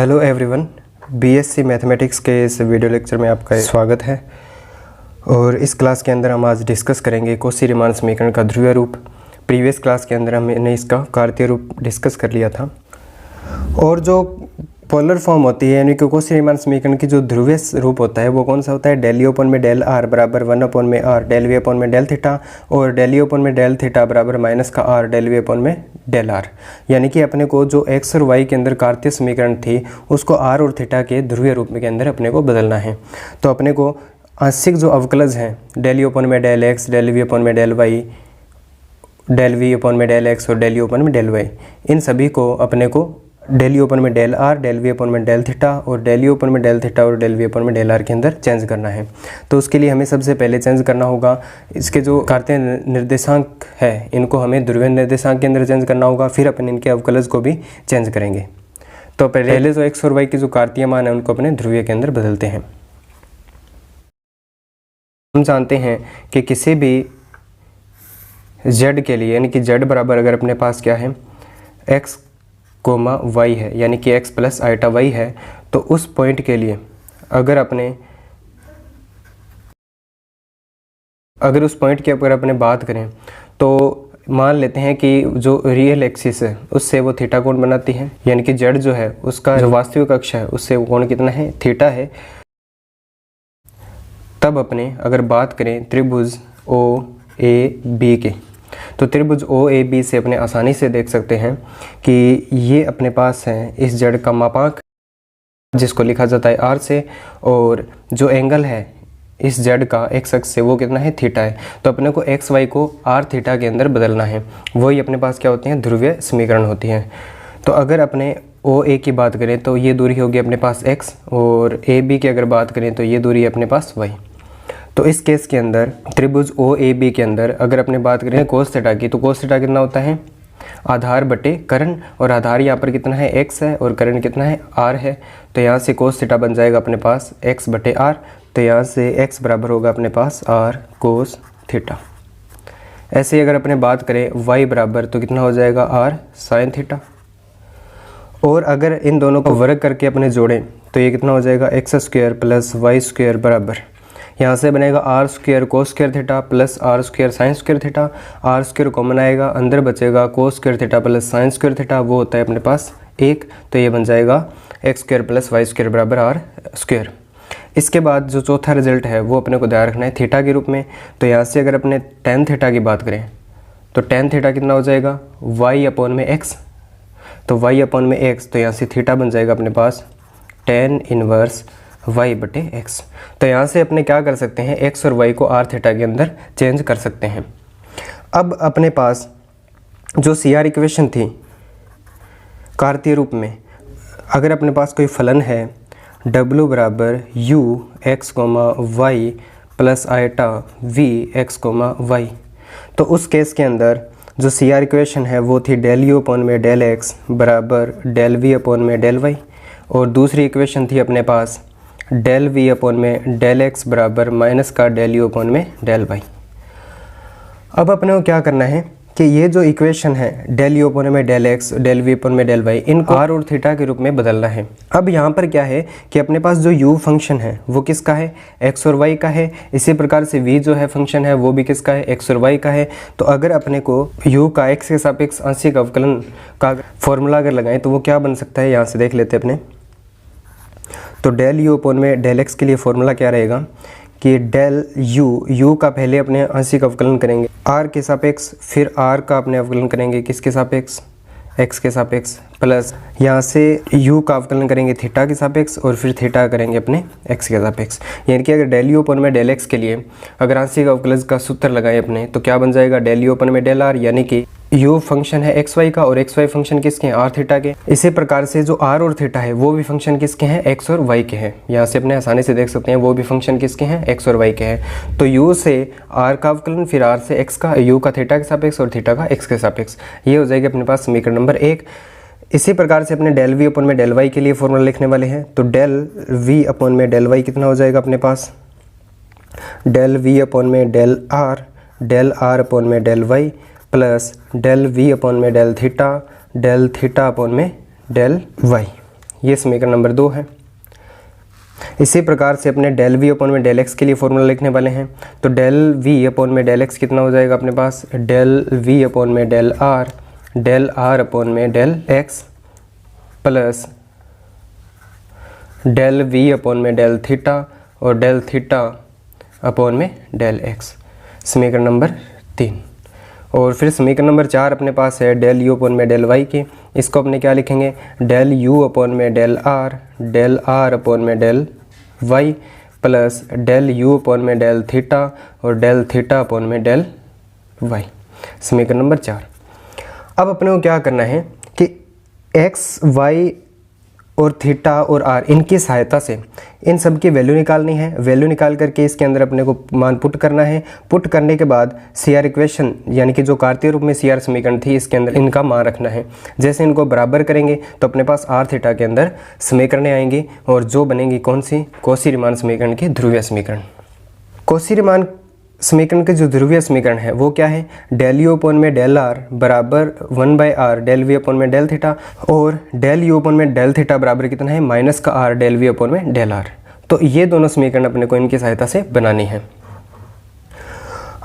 Hello everyone, BSc mathematics के इस video lecture में आपका स्वागत है। और इस क्लास के अंदर हम आज डिस्कस करेंगे कॉची-रीमान समीकरण का ध्रुवीय रूप। प्रीवियस क्लास के अंदर हमने इसका कार्तीय रूप डिस्कस कर लिया था। और जो पोलर फॉर्म होती है यानी कि कॉची-रीमान समीकरण की जो ध्रुवीय रूप होता है वो कौन सा होता है? डेल यू अपन में डेल आर बराबर 1 अपन में आर डेल वी अपन में डेल थीटा, और डेल यू अपन में डेल थीटा बराबर माइनस का आर डेल वी अपन में डेल आर। यानी कि अपने को जो एक्स और वाई के अंदर कार्तीय समीकरण थी उसको आर और थीटा के ध्रुवीय रूप के अंदर अपने को बदलना है। तो अपने को आंशिक जो अवकलज हैं डेल यू अपन में डेल एक्स, डेल वी अपन में डेल वाई, डेल वी अपन में डेल एक्स और डेल यू अपन में डेल वाई, इन सभी को अपने को डेल यू अपन में डेल आर, डेल वी अपन में डेल थीटा और डेल यू अपन में डेल थीटा और डेल वी अपन में डेल आर के अंदर चेंज करना है। तो उसके लिए हमें सबसे पहले चेंज करना होगा इसके जो कार्तीय निर्देशांक है इनको हमें ध्रुवीय निर्देशांक के अंदर चेंज करना होगा, फिर अपन इनके अवकलज को भी चेंज करेंगे। तो पहले जो एक्स और वाई की जो कार्तीय मान है उनको अपने ध्रुवीय के अंदर बदलते हैं। हम जानते हैं कि किसी भी z के लिए यानी कि z बराबर अगर अपने पास क्या है x कोमा वाई है यानी कि x प्लस आइटा वाई है, तो उस पॉइंट के लिए अगर उस पॉइंट की अगर अपने बात करें तो मान लेते हैं कि जो रियल एक्सिस है उससे वो थीटा कोण बनाती है, यानी कि z जो है उसका जो वास्तविक अक्ष है उससे वो कोण कितना है? थीटा है। तब अपने अगर बात करें त्रिभुज ओ ए बी के, तो त्रिभुज ओ ए बी से अपने आसानी से देख सकते हैं कि ये अपने पास है इस जड़ का मापांक जिसको लिखा जाता है आर से, और जो एंगल है इस जड़ का एक्स अक्ष से वो कितना है? थीटा है। तो अपने को एक्स वाई को आर थीटा के अंदर बदलना है, वही अपने पास क्या होती हैं? ध्रुवीय समीकरण होती हैं। तो अगर अपने ओ ए की बात करें तो ये दूरी होगी अपने पास x, और ए बी की अगर बात करें तो ये दूरी अपने पास y। तो इस केस के अंदर त्रिभुज ओ ए बी के अंदर अगर अपने बात करें कोस थीटा की, तो कोस थीटा कितना होता है? आधार बटे कर्ण, और आधार यहाँ पर कितना है? x है, और कर्ण कितना है? r है। तो यहाँ से कोस थीटा बन जाएगा अपने पास x बटे r। तो यहाँ से x बराबर होगा अपने पास r कोस थीटा। ऐसे ही अगर अपने बात करें y बराबर तो कितना हो जाएगा? r sine theta. और अगर इन दोनों को वर्ग करके अपने जोड़ें तो ये कितना हो जाएगा? X square plus y square बराबर, यहाँ से बनेगा r square cos square theta plus r square sine square theta. R square common आएगा, अंदर बचेगा cos square theta plus sine square theta, वो होता है अपने पास 1। तो ये बन जाएगा x square plus y square बराबर आर स्क्वायर। इसके बाद जो चौथा रिजल्ट है वो अपने को ध्यान रखना है थीटा के रूप में। तो यहाँ से अगर अपने टेन थीटा की बात करें तो टेन थीटा कितना हो जाएगा? वाई अपॉन में एक्स। तो वाई अपॉन में एक्स, तो यहाँ से थीटा बन जाएगा अपने पास टेन इनवर्स y बटे x। तो यहाँ से अपने क्या कर सकते हैं? x और y को r थीटा के अंदर चेंज कर सकते हैं। अब अपने पास जो CR इक्वेशन थी कार्तीय रूप में, अगर अपने पास कोई फलन है w बराबर u x comma y plus iota v x comma y, तो उस केस के अंदर जो CR इक्वेशन है वो थी डेल यू अपॉन में डेल एक्स बराबर डेल वी अपॉन में डेल वाई, और दूसरी इक्वेशन थी अपने पास डेल वी अपॉन में डेल एक्स बराबर माइनस का डेल यू अपॉन में डेल वाई। अब अपने को क्या करना है कि ये जो इक्वेशन है डेल यू अपॉन में del x, del v upon में डेल वाई, इनको आर और थीटा के रूप में बदलना है। अब यहाँ पर क्या है कि अपने पास जो यू फंक्शन है वो किसका है? एक्स और वाई का है। इसी प्रकार से वी जो है फंक्शन है वो भी किसका है? एक्स और वाई का है। तो अगर अपने को यू का एक्स के सापेक्ष आंशिक अवकलन का फॉर्मूला अगर लगाएं तो वो क्या बन सकता है? यहाँ से देख लेते अपने। तो डेल यू अपॉन में डेल एक्स के लिए फॉर्मूला क्या रहेगा कि डेल यू का पहले अपने आंशिक अवकलन करेंगे आर के सापेक्ष, फिर आर का अपने अवकलन करेंगे किसके सापेक्ष? एक्स के सापेक्ष, प्लस यहाँ से यू का अवकलन करेंगे थीटा के सापेक्ष, और फिर थीटा करेंगे अपने एक्स के सापेक्ष। यानी कि अगर डेल यू अपन में डेल एक्स के लिए अगर आंशिक अवकलज का सूत्र लगाएं अपने तो क्या बन जाएगा? डेल यू अपन में डेल आर, यानी कि यू फंक्शन है एक्स वाई का और एक्स वाई फंक्शन किसके हैं? आर थीटा के। इसी प्रकार से जो आर और थीटा है वो भी फंक्शन किसके हैं? एक्स और वाई के हैं। यहाँ से अपने आसानी से देख सकते हैं वो भी फंक्शन किसके हैं? एक्स और वाई के हैं। तो यू से आर का अवकलन, फिर आर से एक्स का, यू का थीटा के सापेक्ष और थीटा का एक्स के सापेक्ष, ये हो जाएगी अपने पास समीकरण नंबर 1। इसी प्रकार से अपने डेल वी अपॉन में डेल वाई के लिए फॉर्मूला लिखने वाले हैं। तो डेल वी अपॉन में डेल वाई कितना हो जाएगा अपने पास? डेल वी अपॉन में डेल आर अपॉन में del y plus del v upon में डेल थीटा अपॉन में डेल वाई। ये समीकरण नंबर 2 है। इसी प्रकार से अपने डेल वी अपॉन में डेल एक्स के लिए फॉर्मूला लिखने वाले हैं। तो डेल वी अपॉन में डेल एक्स कितना हो जाएगा अपने पास, डेल वी अपॉन में डेल आर अपॉन में del x plus del v upon में डेल थीटा और डेल थीटा अपॉन में डेल एक्स, समीकरण नंबर 3। और फिर समीकरण नंबर 4 अपने पास है डेल यू अपॉन में डेल वाई की। इसको अपने क्या लिखेंगे, डेल यू अपॉन में डेल आर अपॉन में del y plus del u upon में डेल थीटा और डेल थीटा अपॉन में डेल वाई, समीकरण नंबर 4। अब अपने को क्या करना है कि एक्स वाई और थीटा और आर इनकी सहायता से इन सब की वैल्यू निकालनी है। वैल्यू निकाल करके इसके अंदर अपने को मान पुट करना है। पुट करने के बाद सीआर इक्वेशन यानी कि जो कार्तीय रूप में सीआर समीकरण थी इसके अंदर इनका मान रखना है। जैसे इनको बराबर करेंगे तो अपने पास आर थीटा के अंदर समीकरणें आएंगी और जो बनेंगी कौन सी, कौशी-रीमान समीकरण की ध्रुवीय समीकरण। कौशी-रीमान समीकरण के जो ध्रुवीय समीकरण है वो क्या है, डेल यू अपॉन में डेल आर बराबर 1/r डेल वी अपॉन में डेल थीटा और डेल यू अपॉन में डेल थीटा बराबर कितना है माइनस का आर डेल वी अपॉन में डेल आर। तो ये दोनों समीकरण अपने को इनकी सहायता से बनानी है।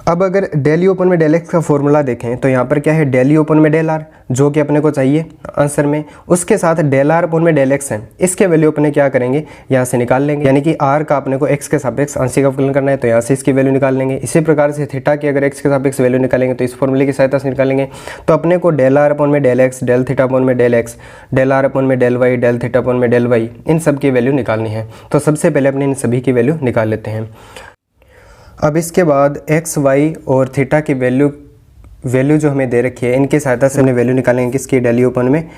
अब अगर डेल यू अपॉन में डेल एक्स का फॉर्मूला देखें तो यहाँ पर क्या है, डेल यू अपॉन में डेल आर जो कि अपने को चाहिए आंसर में, उसके साथ डेल आर अपॉन में डेल एक्स है। इसके वैल्यू अपने क्या करेंगे, यहाँ से निकाल लेंगे, यानी कि आर का अपने को एक्स के सापेक्ष आंशिक अवकलन करना है तो यहाँ से इसकी वैल्यू निकाल लेंगे। इसी प्रकार से थीटा की अगर एक्स के सापेक्ष वैल्यू निकालेंगे तो इस फॉर्मूले की सहायता से निकालेंगे। तो अपने को डेल आर अपॉन में del x, del theta upon में del x, del r upon में del y, del theta upon में डेल वाई, इन सब की वैल्यू निकालनी है। तो सबसे पहले अपने इन सभी की वैल्यू निकाल लेते हैं। अब इसके बाद एक्स वाई और थीटा की वैल्यू जो हमें दे रखी है इनकी सहायता से हमने वैल्यू निकालेंगे किसकी, डेल यू अपॉन में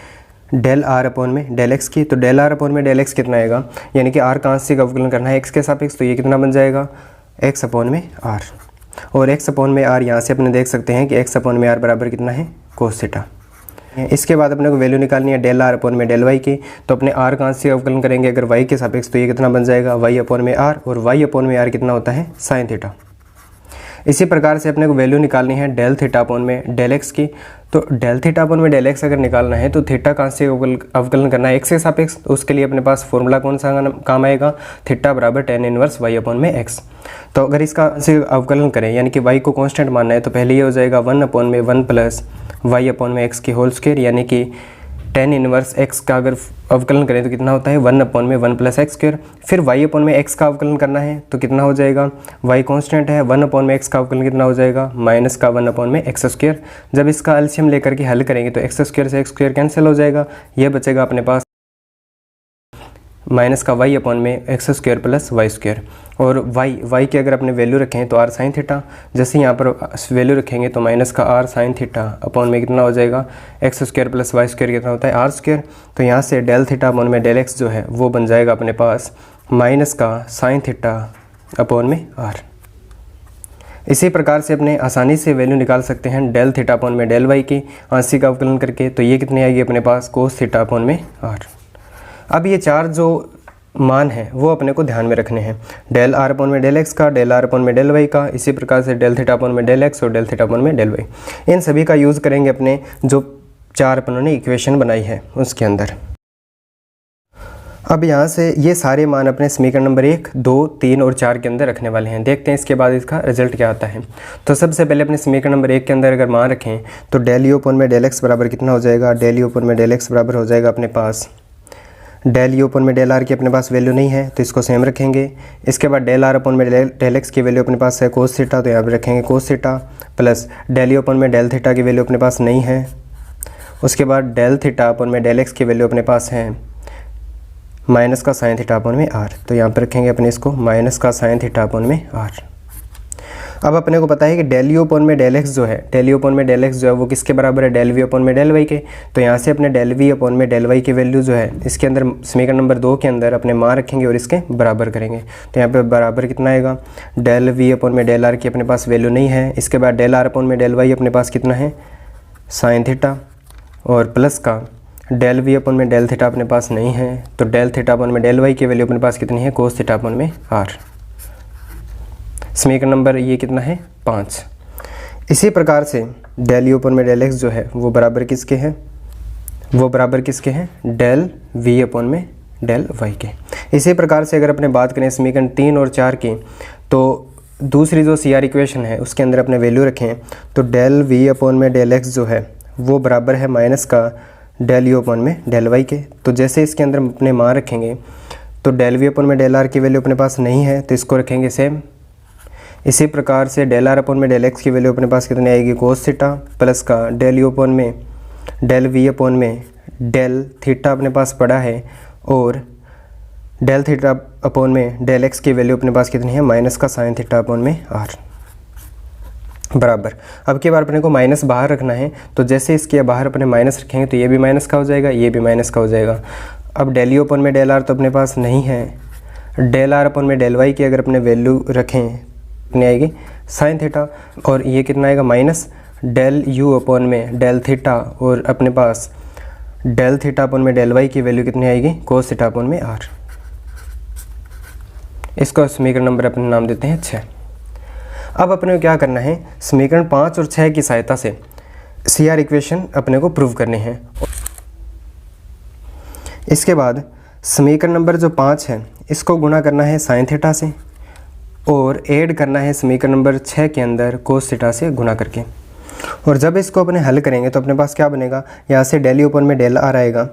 डेल आर अपॉन में डेल एक्स की। तो डेल आर अपॉन में डेल एक्स कितना आएगा, यानी कि आर का आंशिक अवकलन करना है एक्स के सापेक्ष, तो ये कितना बन जाएगा एक्स अपॉन में आर। और एक्स अपॉन में आर यहाँ से अपने देख सकते हैं कि एक्स अपॉन में आर बराबर कितना है कोस थीटा। इसके बाद अपने को वैल्यू निकालनी है डेल आर अपॉन में डेल वाई की। तो अपने आर का आंशिक अवकलन करेंगे अगर वाई के सापेक्ष तो ये कितना बन जाएगा वाई अपॉन में आर, और वाई अपॉन में आर कितना होता है साइन थीटा। इसी प्रकार से अपने को वैल्यू निकालनी है डेल थीटा अपॉन में डेल एक्स की। तो डेल थीटा अपॉन में डेल एक्स अगर निकालना है तो थीटा का आंशिक अवकलन करना है एक्स के सापेक्ष, तो उसके लिए अपने पास फॉर्मूला कौन सा काम आएगा, थीटा बराबर tan इनवर्स वाई अपॉन में एक्स। तो अगर इसका आंशिक अवकलन करें यानी कि वाई को कांस्टेंट मानना है तो पहले ये हो जाएगा 1 अपॉन में 1 प्लस वाई अपॉन में एक्स की होल स्क्वायर, यानी कि tan इनवर्स एक्स का अगर अवकलन करें तो कितना होता है 1 अपॉन में 1 प्लस एक्स स्क्वायर। फिर y अपॉन में x का अवकलन करना है तो कितना हो जाएगा, y कांस्टेंट है, 1 अपॉन में x का अवकलन कितना हो जाएगा माइनस का 1 अपॉन में एक्स स्क्वायर। जब इसका एलसीएम लेकर के हल करेंगे तो एक्स स्क्वायर से एक्स स्क्वायर कैंसिल हो जाएगा, ये बचेगा अपने पास माइनस का y अपॉन में x square plus y square. और y की अगर अपने वैल्यू रखें तो r साइन थीटा, जैसे यहाँ पर वैल्यू रखेंगे तो माइनस का r साइन थीटा अपॉन में कितना हो जाएगा x square plus y square कितना होता है आर स्क्वायर। तो यहाँ से डेल थीटा अपॉन में डेल एक्स जो है वो बन जाएगा अपने पास माइनस का साइन थीटा अपॉन में r। इसी प्रकार से अपने आसानी से वैल्यू निकाल सकते हैं डेल थीटा अपॉन में डेल वाई की आंशिक अवकलन करके, तो ये कितनी आएगी अपने पास कोस थीटा अपॉन में r। अब ये चार जो मान है वो अपने को ध्यान में रखने हैं, डेल आर अपॉन में डेल एक्स का, डेल आर अपॉन में डेल वाई का, इसी प्रकार से डेल थीटा अपॉन में डेल एक्स और डेल थीटा अपॉन में डेल वाई। इन सभी का यूज़ करेंगे अपने जो चार अपनों ने इक्वेशन बनाई है उसके अंदर। अब यहाँ से ये सारे मान अपने समीकरण नंबर 1, 2, 3 और 4 के अंदर रखने वाले हैं। देखते हैं इसके बाद इसका रिजल्ट क्या आता है। तो सबसे पहले अपने समीकरण नंबर 1 के अंदर अगर मान रखें तो डेल यू अपॉन में डेल एक्स बराबर कितना हो जाएगा, डेल यू अपॉन में डेल एक्स बराबर हो जाएगा अपने पास डेल यू अपॉन में डेल आर की अपने पास वैल्यू नहीं है तो इसको सेम रखेंगे। इसके बाद डेल आर अपॉन में डेल एक्स की वैल्यू अपने पास है कोस थीटा, तो यहाँ पर रखेंगे cos theta plus del u upon में डेल थीटा की वैल्यू अपने पास नहीं है। उसके बाद डेल थीटा अपॉन में डेल एक्स की वैल्यू अपने पास है माइनस का साइन थीटा अपॉन में आर, तो यहाँ पर रखेंगे अपने इसको माइनस का साइन थीटा अपॉन में आर। अब अपने को पता है कि डेल यू अपॉन में डेल एक्स जो है, डेल यू अपॉन में डेल एक्स जो है वो किसके बराबर है, डेल वी अपॉन में डेल वाई के। तो यहाँ से अपने डेल वी अपॉन में डेल वाई की वैल्यू जो है इसके अंदर समीकरण नंबर 2 के अंदर अपने मान रखेंगे और इसके बराबर करेंगे। तो यहाँ पे बराबर कितना आएगा, डेल वी अपॉन में डेल आर की अपने पास वैल्यू नहीं है। इसके बाद डेल आर अपॉन में डेल वाई अपने पास कितना है साइन थीटा, और प्लस का डेल वी अपॉन में डेल थीटा अपने पास नहीं है, तो डेल थीटा अपॉन में डेल वाई की वैल्यू अपने पास कितनी है कोस थीटा अपॉन में आर। समीकरण नंबर ये कितना है 5। इसी प्रकार से डेल यू अपॉन में डेल एक्स जो है वो बराबर किसके है वो बराबर किसके हैं, डेल वी अपॉन में डेल वाई के। इसी प्रकार से अगर अपने बात करें समीकरण 3 और 4 की, तो दूसरी जो सी आर इक्वेशन है उसके अंदर अपने वैल्यू रखें, तो डेल वी अपॉन में डेल एक्स जो है वो बराबर है माइनस का डेल यू अपॉन में डेल वाई के। तो जैसे इसके अंदर अपने मान रखेंगे, तो डेल वी अपॉन में डेल आर की वैल्यू अपने पास नहीं है तो इसको रखेंगे सेम। इसी प्रकार से डेल आर अपॉन में डेल एक्स की वैल्यू अपने पास कितनी आएगी, कोस थीटा प्लस का डेल यू अपॉन में डेल वी अपॉन में डेल थीटा अपने पास पड़ा है, और डेल थीटा अपॉन में डेल एक्स की वैल्यू अपने पास कितनी है, माइनस का साइन थीटा अपॉन में आर बराबर। अब की बार अपने को माइनस बाहर रखना है, तो जैसे इसके बाहर अपने माइनस रखेंगे तो ये भी माइनस का हो जाएगा, ये भी माइनस का हो जाएगा। अब डेल यू अपॉन में डेल आर तो अपने पास नहीं है, डेल आर अपॉन में डेल वाई की अगर अपने वैल्यू रखें कितनी आएगी, साइन थीटा, और ये कितना आएगा माइनस डेल यू अपॉन में डेल थीटा, और अपने पास डेल थीटा अपॉन में डेल वाई की वैल्यू कितनी आएगी, कोस थीटा अपॉन में आर। इसको समीकरण नंबर अपने नाम देते हैं 6। अब अपने को क्या करना है, समीकरण 5 और 6 की सहायता से सी आर इक्वेशन अपने को प्रूव करनी है। इसके बाद समीकरण नंबर जो 5 है इसको गुणा करना है साइन थीटा से, और ऐड करना है समीकरण नंबर 6 के अंदर कोस थीटा से गुणा करके। और जब इसको अपने हल करेंगे तो अपने पास क्या बनेगा, यहाँ से डेल यू अपॉन में डेल आर आएगा,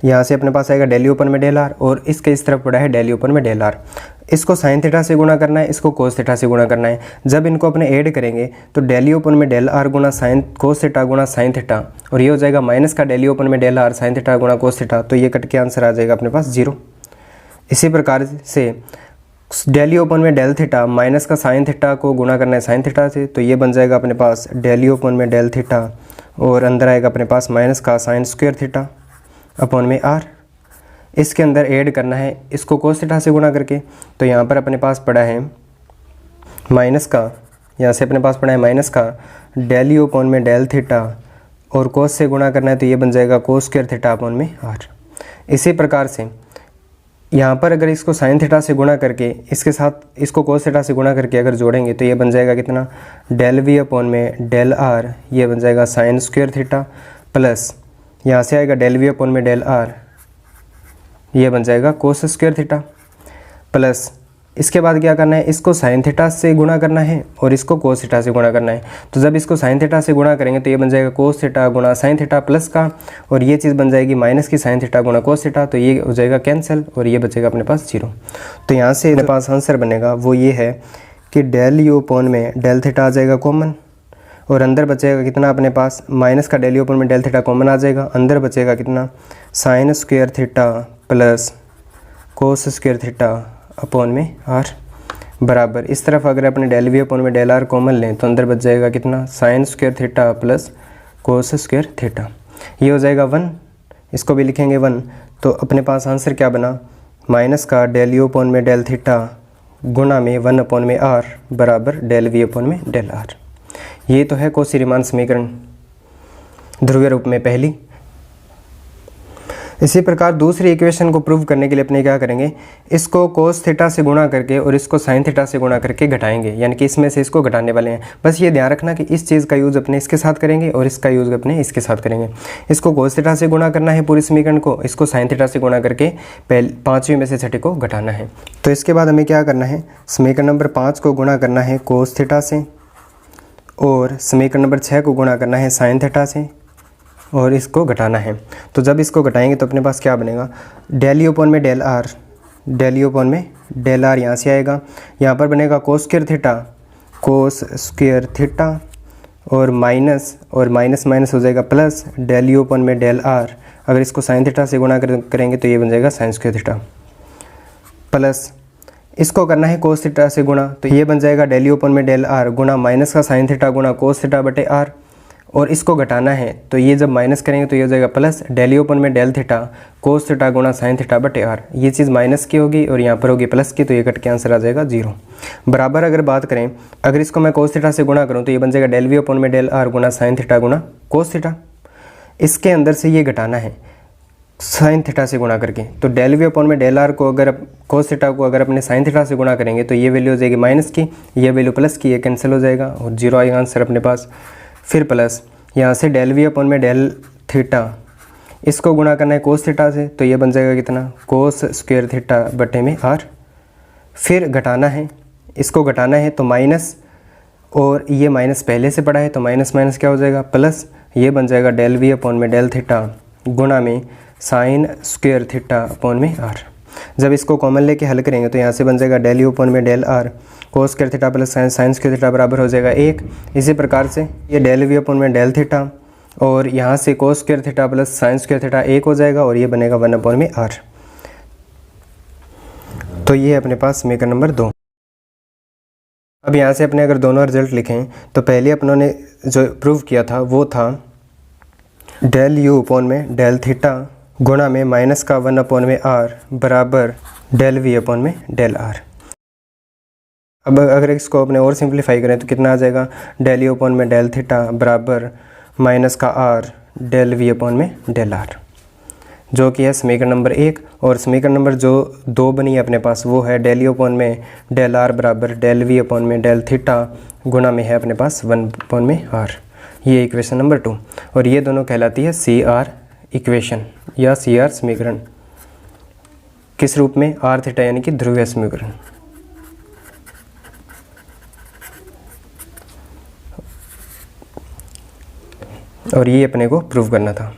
यहाँ से अपने पास आएगा डेल यू अपॉन में डेल आर, और इसके इस तरफ पड़ा है डेल यू अपॉन में डेल आर। इसको साइन थीटा से गुणा करना है, इसको कोस थीटा से गुणा करना है। जब इनको अपने ऐड करेंगे तो डेल यू अपॉन में डेल आर गुणा साइन कोस थीटा गुणा साइन थीटा, और ये हो जाएगा माइनस का डेल यू अपॉन में डेल आर साइन थीटा गुणा कोस थीटा, तो ये कट के आंसर आ जाएगा अपने पास 0। इसी प्रकार से डेल यू अपॉन में डेल थीटा माइनस का साइन थीटा को गुणा करना है साइन थीटा से, तो ये बन जाएगा अपने पास डेल यू अपॉन में डेल थीटा, और अंदर आएगा अपने पास माइनस का साइन स्क्वायर थीटा अपॉन में आर। इसके अंदर ऐड करना है इसको कोस थीटा से गुणा करके, तो यहाँ पर अपने पास पड़ा है माइनस का, यहाँ से अपने पास पड़ा है माइनस का डेल यू अपॉन में डेल थीटा, और कोस से गुणा करना है तो ये बन जाएगा कोस स्क्वायर थीटा अपॉन में आर। इसी प्रकार से यहाँ पर अगर इसको साइन थीटा से गुणा करके इसके साथ इसको कोस थीटा से गुणा करके अगर जोड़ेंगे तो ये बन जाएगा कितना, डेल वी अपॉन में डेल आर, ये बन जाएगा साइन स्क्वायर थीटा, प्लस यहाँ से आएगा डेल वी अपॉन में डेल आर, ये बन जाएगा कोस स्क्वायर थीटा, प्लस इसके बाद क्या करना है, इसको साइन थीटा से गुणा करना है और इसको कोस थीटा से गुणा करना है। तो जब इसको साइन थीटा से गुणा करेंगे तो ये बन जाएगा कोस थीटा गुणा साइन थीटा प्लस का, और ये चीज़ बन जाएगी माइनस की साइन थीटा गुणा कोस थीटा, तो ये हो जाएगा कैंसिल, और ये बचेगा अपने पास 0। तो यहाँ से अपने पास आंसर बनेगा वो ये है कि डेल यू अपॉन में डेल थीटा आ जाएगा कॉमन, और अंदर बचेगा कितना अपने पास, माइनस का डेल यू अपॉन में डेल थीटा कॉमन आ जाएगा, अंदर बचेगा कितना, sign square theta plus cos square theta upon में आर बराबर। इस तरफ अगर अपने डेल वी अपॉन में डेल आर कॉमन लें तो अंदर बच जाएगा कितना, sign square theta plus cos square theta, ये हो जाएगा 1। इसको भी लिखेंगे 1, तो अपने पास आंसर क्या बना, माइनस का डेल यू अपॉन में डेल थीटा गुणा में 1 अपॉन में आर बराबर डेल वी अपॉन में डेल आर। ये तो है कौशी-रीमान समीकरण ध्रुवीय रूप में पहली। इसी प्रकार दूसरी इक्वेशन को प्रूव करने के लिए अपने क्या करेंगे, इसको कोस थीटा से गुणा करके और इसको साइन थीटा से गुणा करके घटाएंगे, यानी कि इसमें से इसको घटाने वाले हैं। बस ये ध्यान रखना कि इस चीज़ का यूज़ अपने इसके साथ करेंगे और इसका यूज़ अपने इसके साथ करेंगे। इसको कोस थीटा से गुणा करना है पूरी समीकरण को, इसको साइन थीटा से गुणा करके पाँचवीं में से छठी को घटाना है। तो इसके बाद हमें क्या करना है, समीकरण नंबर 5 को गुणा करना है कोस थीटा से, और समीकरण नंबर 6 को गुणा करना है साइन थीटा से, और इसको घटाना है। तो जब इसको घटाएंगे तो अपने पास क्या बनेगा, डेल यू अपॉन में del r, del u upon में डेल आर यहाँ से आएगा, यहाँ पर बनेगा cos square theta, cos square theta, और माइनस माइनस हो जाएगा प्लस डेल यू अपॉन में डेल आर। अगर इसको साइन थीटा से गुणा करेंगे तो ये बन जाएगा साइन स्क्वायर थीटा, प्लस इसको करना है कोस थीटा से गुणा, तो ये बन जाएगा डेल यू अपॉन में डेल आर गुणा माइनस का साइन थीटा गुणा कोस थीटा बटे आर, और इसको घटाना है तो ये जब माइनस करेंगे तो ये हो जाएगा प्लस डेल यू अपॉन में डेल थीटा कोस थीटा गुणा साइन थीटा बटे आर। ये चीज़ माइनस की होगी और यहाँ पर होगी प्लस की, तो ये कट के आंसर आ जाएगा 0 बराबर। अगर बात करें, अगर इसको मैं कोस थीटा से गुणा करूँ तो ये बन जाएगा डेल वी अपॉन में डेल आर गुणा साइन थीटा गुणा कोस थीटा। इसके अंदर से ये घटाना है साइन थीटा से गुणा करके, तो डेल वी अपॉन में डेल आर को अगर कोस थीटा को अगर अपने साइन थीटा से गुणा करेंगे तो ये वैल्यू हो जाएगी माइनस की, ये वैल्यू प्लस की, ये कैंसिल हो जाएगा और 0 आएगा आंसर अपने पास। फिर प्लस यहाँ से डेल वी अपॉन में डेल थीटा, इसको गुणा करना है कोस थीटा से, तो ये बन जाएगा कितना, कोस स्क्वायर थीटा बटे में आर। फिर घटाना है, इसको घटाना है तो माइनस, और ये माइनस पहले से पड़ा है तो माइनस माइनस क्या हो जाएगा प्लस, ये बन जाएगा डेल वी अपॉन में डेल थीटा गुणा में साइन स्क्वायर थीटा अपॉन में आर। जब इसको कॉमन लेके हल करेंगे तो यहाँ से बन जाएगा डेल यू अपॉन में del r cos square theta plus sine square theta बराबर हो जाएगा 1। इसी प्रकार से ये डेल वी अपॉन में डेल थीटा और यहाँ से cos square theta plus sine square theta 1 हो जाएगा और ये बनेगा 1 अपॉन में आर। तो ये अपने पास समीकरण नंबर 2। अब यहाँ से अपने अगर दोनों रिजल्ट लिखें तो पहले अपनों ने जो प्रूव किया था वो था डेल यू अपॉन में डेल थीटा गुणा में माइनस का 1 अपॉन में आर बराबर डेल वी अपॉन में डेल आर। अब अगर इसको अपने और सिंप्लीफाई करें तो कितना आ जाएगा, डेल यू अपॉन में डेल थीटा बराबर माइनस का आर डेल वी अपॉन में डेल आर, जो कि है समीकरण नंबर 1। और समीकरण नंबर जो 2 बनी है अपने पास वो है डेल यू अपॉन में डेल आर बराबर डेल वी अपॉन में डेल थीटा गुणा में है अपने पास 1 अपॉन में आर। ये इक्वेशन नंबर 2 और ये दोनों कहलाती है सी आर इक्वेशन या सी आर समीकरण। किस रूप में, आर थीटा यानी कि ध्रुवीय समीकरण। और ये अपने को प्रूव करना था।